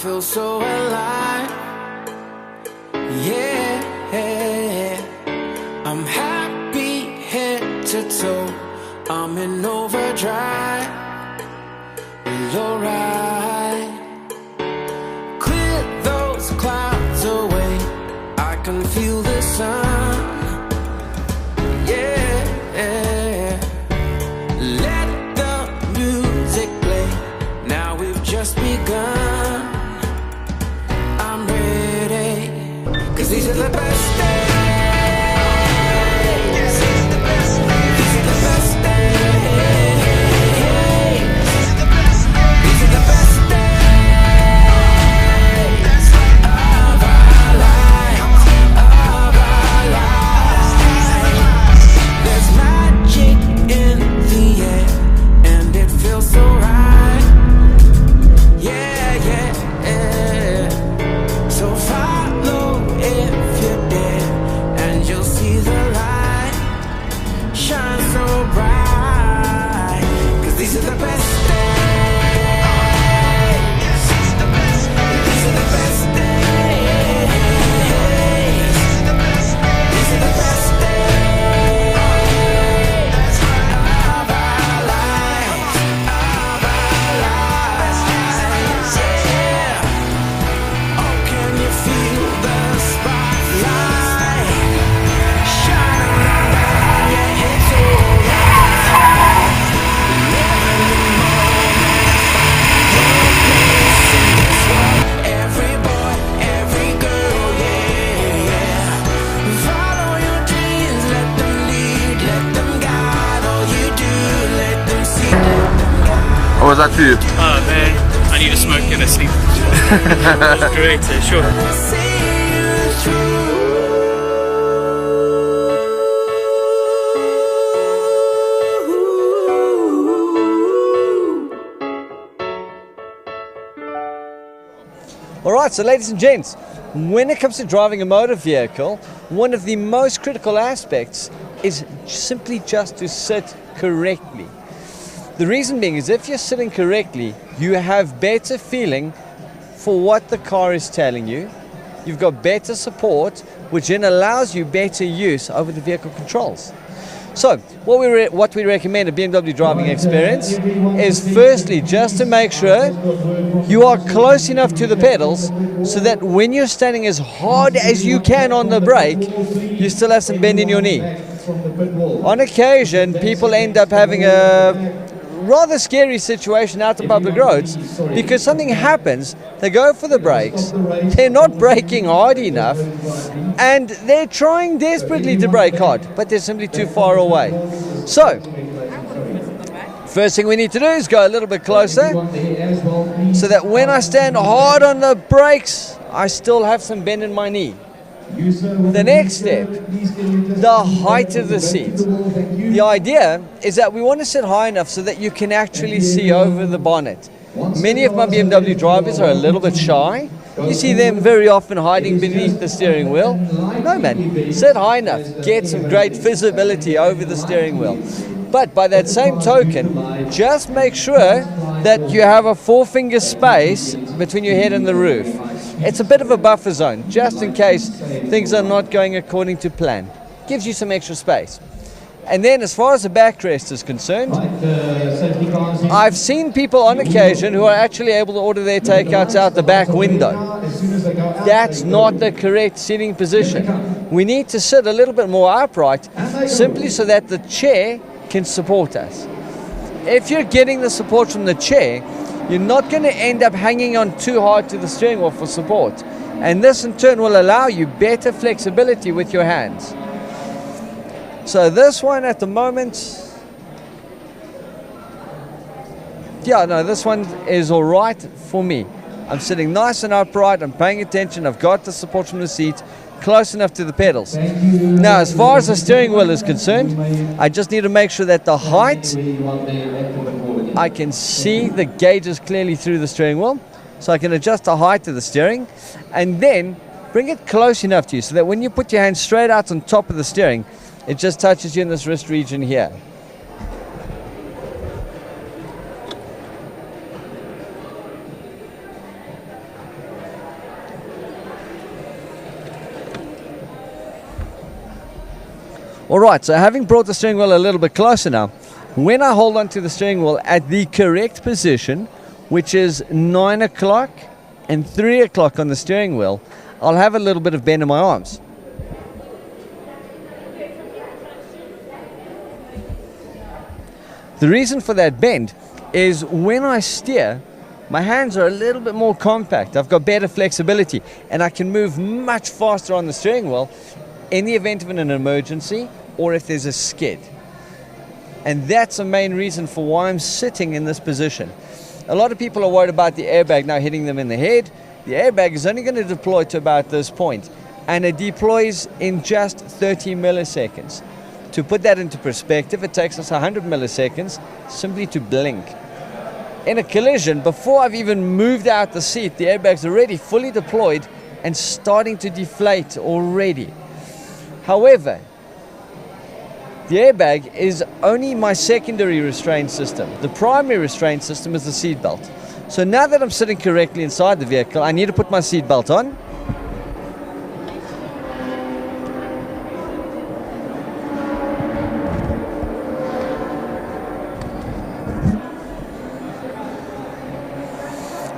feel so alive. Yeah, I'm happy head to toe. I'm in overdrive. Well, alright. Clear those clouds away. I can feel the sun. Yeah, let the music play. Now we've just begun. I'm ready, 'cause these are the best days. Yes, these are the best days. These are the best days. These are the best days. These are the best days of our lives. Of our lives. There's magic in the air, and it feels so right. Yeah, yeah. So follow if you dare, and you'll see the light shine so bright. 'Cause these are the best days. Yes, these are the best days. These are the best days. These are the best days. These are the best days of our lives. Of our lives. Yeah. Oh, can you feel the spotlight shining on you? It's alright. Living the moment, find your place in this world. Every boy, every girl, yeah. Follow your dreams, let them lead, let them guide. All you do, let them see, let them guide. How was that for you? Oh man, I need a smoke and a sleep. It was great, sure. See you through. Alright, so ladies and gents, when it comes to driving a motor vehicle, one of the most critical aspects is simply just to sit correctly. The reason being is if you're sitting correctly, you have better feeling for what the car is telling you. You've got better support, which then allows you better use over the vehicle controls. So, what we recommend a BMW driving experience is firstly just to make sure you are close enough to the pedals so that when you're standing as hard as you can on the brake, you still have some bend in your knee. On occasion, people end up having a rather scary situation out on public roads because something happens, they go for the brakes, they're not braking hard enough, and they're trying desperately to brake hard, but they're simply too far away. So, first thing we need to do is go a little bit closer so that when I stand hard on the brakes, I still have some bend in my knee. The next step, the height of the seat. The idea is that we want to sit high enough so that you can actually see over the bonnet. Many of my BMW drivers are a little bit shy. You see them very often hiding beneath the steering wheel. No man, sit high enough, get some great visibility over the steering wheel. But by that same token, just make sure that you have a 4-finger space between your head and the roof. It's a bit of a buffer zone, just in case things are not going according to plan. Gives you some extra space. And then as far as the backrest is concerned, I've seen people on occasion who are actually able to order their takeouts out the back window. That's not the correct seating position. We need to sit a little bit more upright, simply so that the chair can support us. If you're getting the support from the chair, you're not going to end up hanging on too hard to the steering wheel for support. And this in turn will allow you better flexibility with your hands. So this one at the moment, this one is all right for me. I'm sitting nice and upright, I'm paying attention, I've got the support from the seat, close enough to the pedals. Now, as far as the steering wheel is concerned, I just need to make sure that the height, I can see the gauges clearly through the steering wheel, so I can adjust the height of the steering, and then bring it close enough to you so that when you put your hand straight out on top of the steering, it just touches you in this wrist region here. Alright, so having brought the steering wheel a little bit closer now, when I hold onto the steering wheel at the correct position, which is 9 o'clock and 3 o'clock on the steering wheel, I'll have a little bit of bend in my arms. The reason for that bend is when I steer, my hands are a little bit more compact. I've got better flexibility and I can move much faster on the steering wheel in the event of an emergency or if there's a skid. And that's the main reason for why I'm sitting in this position. A lot of people are worried about the airbag now hitting them in the head. The airbag is only going to deploy to about this point, and it deploys in just 30 milliseconds. To put that into perspective, it takes us 100 milliseconds simply to blink. In a collision, before I've even moved out the seat, the airbag's already fully deployed and starting to deflate already. However, the airbag is only my secondary restraint system. The primary restraint system is the seat belt. So now that I'm sitting correctly inside the vehicle, I need to put my seat belt on.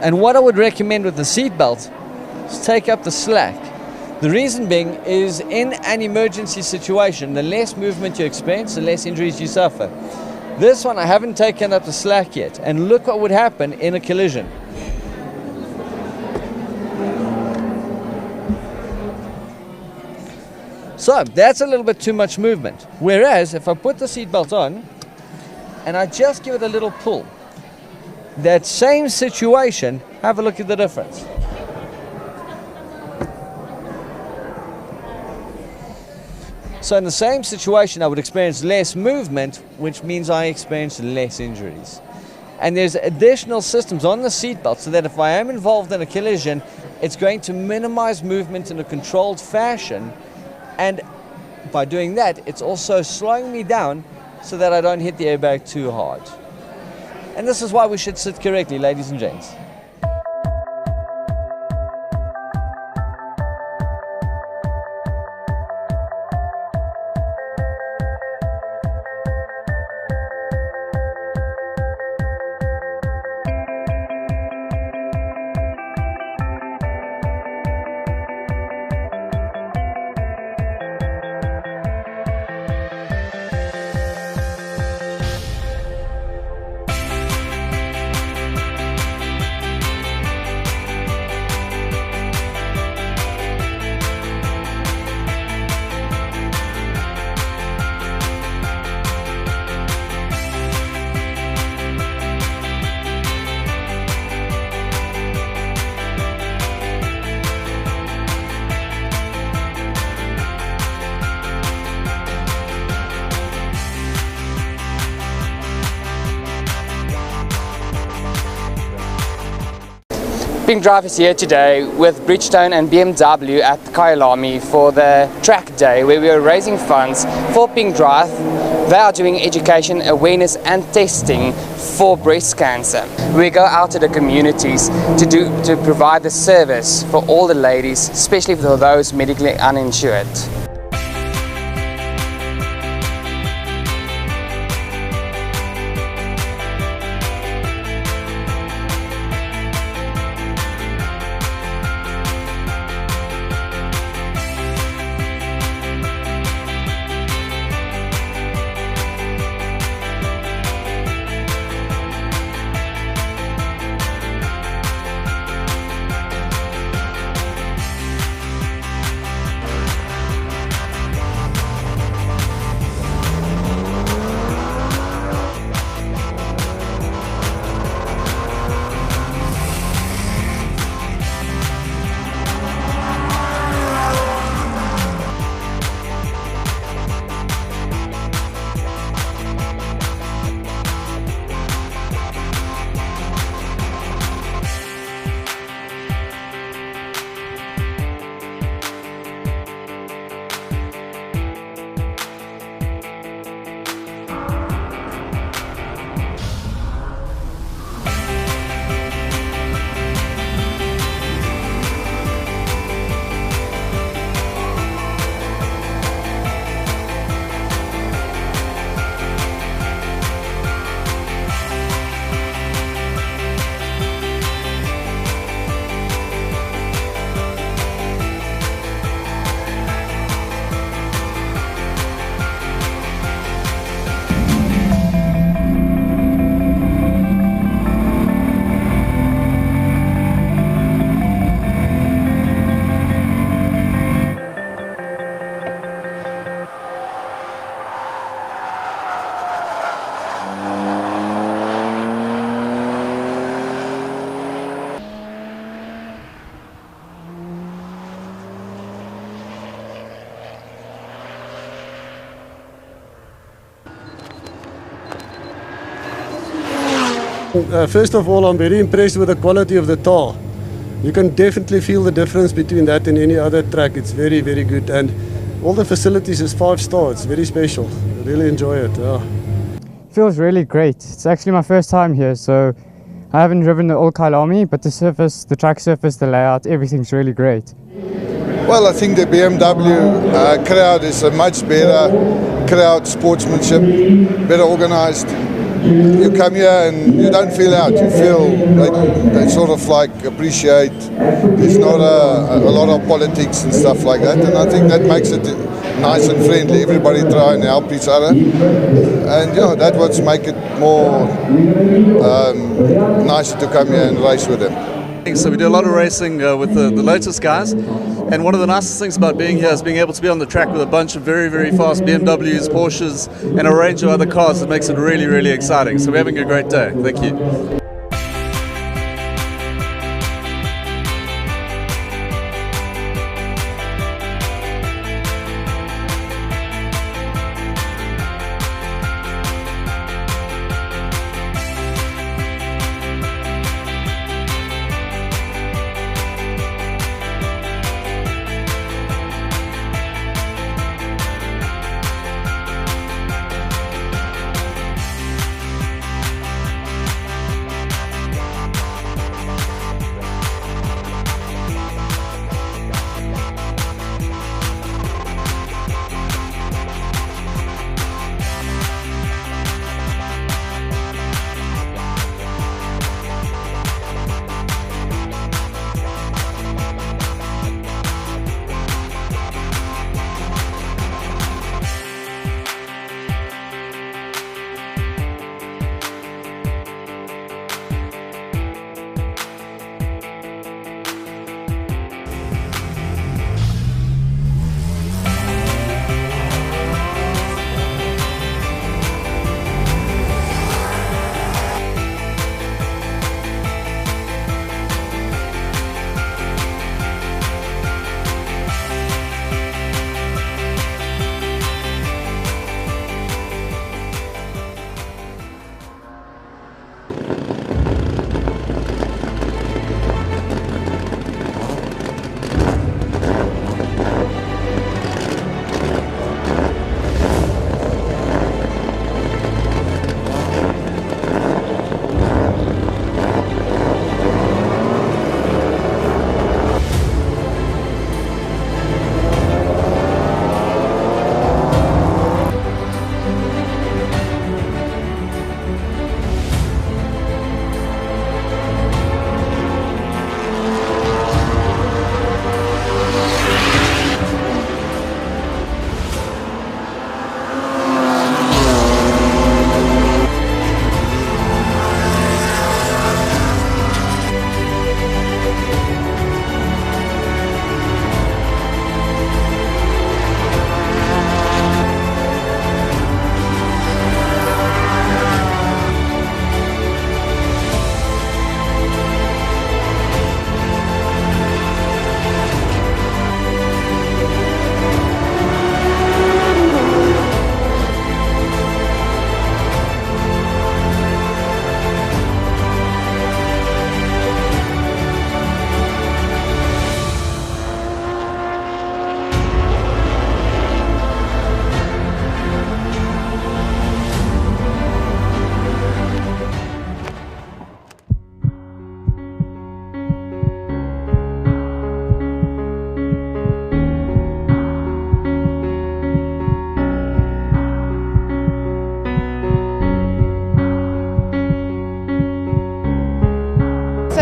And what I would recommend with the seatbelt is take up the slack. The reason being is in an emergency situation, the less movement you experience, the less injuries you suffer. This one I haven't taken up the slack yet, and look what would happen in a collision. So that's a little bit too much movement. Whereas if I put the seatbelt on and I just give it a little pull, that same situation, have a look at the difference. So in the same situation, I would experience less movement, which means I experience less injuries. And there's additional systems on the seatbelt so that if I am involved in a collision, it's going to minimize movement in a controlled fashion. And by doing that, it's also slowing me down so that I don't hit the airbag too hard. And this is why we should sit correctly, ladies and gents. Pink Drive is here today with Bridgestone and BMW at Kyalami for the track day where we are raising funds for Pink Drive. They are doing education, awareness and testing for breast cancer. We go out to the communities to provide the service for all the ladies, especially for those medically uninsured. First of all, I'm very impressed with the quality of the tar. You can definitely feel the difference between that and any other track. It's very, very good. And all the facilities is 5-star. It's very special. I really enjoy it. Yeah. Feels really great. It's actually my first time here, so I haven't driven the old Kyalami, but the surface, the track surface, the layout, everything's really great. Well, I think the BMW crowd is a much better crowd, sportsmanship, better organised. You come here and you don't feel out. You feel they sort of like appreciate. There's not a lot of politics and stuff like that, and I think that makes it nice and friendly. Everybody try and help each other, and that's what's make it more nicer to come here and race with them. So we do a lot of racing with the Lotus guys, and one of the nicest things about being here is being able to be on the track with a bunch of very, very fast BMWs, Porsches, and a range of other cars that makes it really, really exciting. So we're having a great day. Thank you.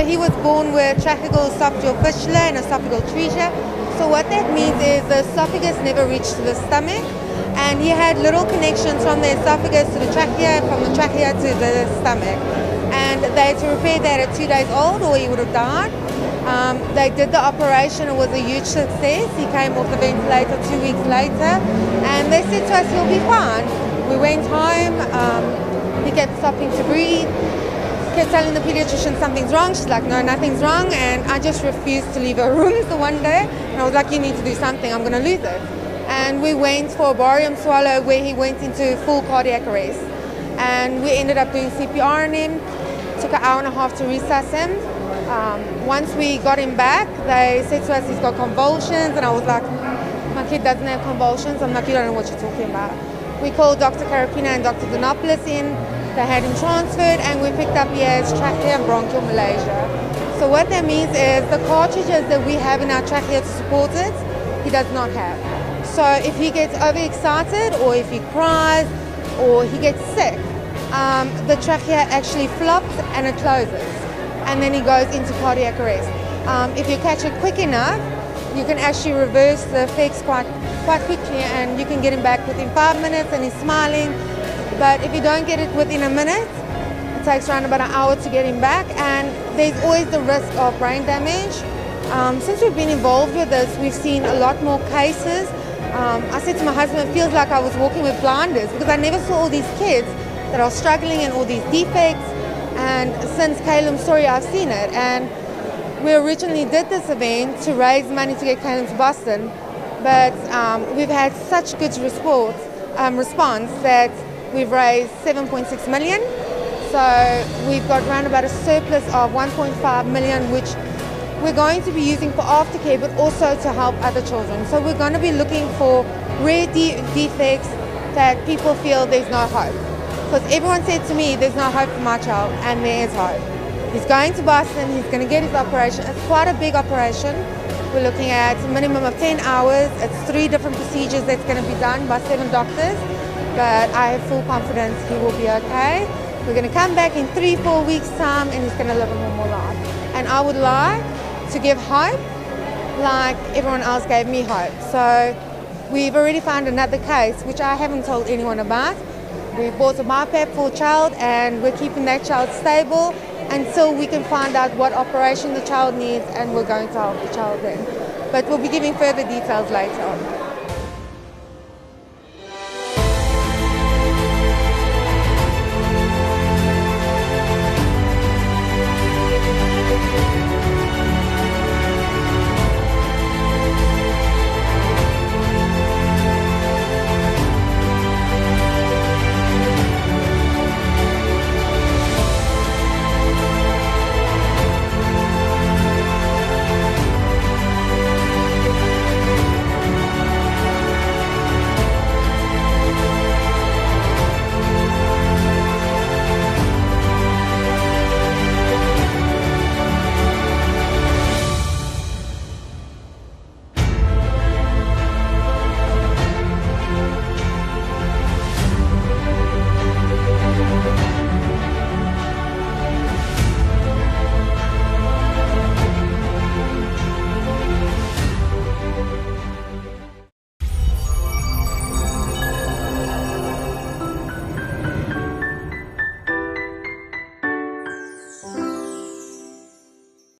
He was born with tracheal esophageal fistula and esophageal atresia. So what that means is the esophagus never reached to the stomach, and he had little connections from the esophagus to the trachea, from the trachea to the stomach. And they had to repair that at 2 days old, or he would have died. They did the operation. It was a huge success. He came off the ventilator 2 weeks later, and they said to us, he'll be fine. We went home. He kept stopping to breathe. Kept telling the pediatrician something's wrong. She's like, no, nothing's wrong. And I just refused to leave her room the one day. And I was like, you need to do something. I'm going to lose it. And we went for a barium swallow where he went into full cardiac arrest. And we ended up doing CPR on him. Took an hour and a half to resusc him. Once we got him back, they said to us he's got convulsions, and I was like, my kid doesn't have convulsions. I'm like, you don't know what you're talking about. We called Dr. Carapina and Dr. Dinopoulos in. They had him transferred, and we picked up his trachea and bronchial malaise. So what that means is the cartridges that we have in our trachea to support it, he does not have. So if he gets overexcited, or if he cries, or he gets sick, the trachea actually flops and it closes, and then he goes into cardiac arrest. If you catch it quick enough, you can actually reverse the effects quite quickly, and you can get him back within 5 minutes and he's smiling. But if you don't get it within a minute, it takes around about an hour to get him back, and there's always the risk of brain damage. Since we've been involved with this, we've seen a lot more cases. I said to my husband, it feels like I was walking with blinders, because I never saw all these kids that are struggling and all these defects. And since Caleb's story, I've seen it. And we originally did this event to raise money to get Caleb to Boston, but we've had such good response that we've raised 7.6 million. So we've got around about a surplus of 1.5 million, which we're going to be using for aftercare, but also to help other children. So we're going to be looking for rare defects that people feel there's no hope. Because everyone said to me, there's no hope for my child, and there is hope. He's going to Boston, he's going to get his operation. It's quite a big operation. We're looking at a minimum of 10 hours. It's 3 different procedures that's going to be done by 7 doctors. But I have full confidence he will be okay. We're going to come back in 3-4 weeks' time, and he's going to live a normal life. And I would like to give hope like everyone else gave me hope. So we've already found another case, which I haven't told anyone about. We bought a MyPap for a child, and we're keeping that child stable until we can find out what operation the child needs, and we're going to help the child then. But we'll be giving further details later on.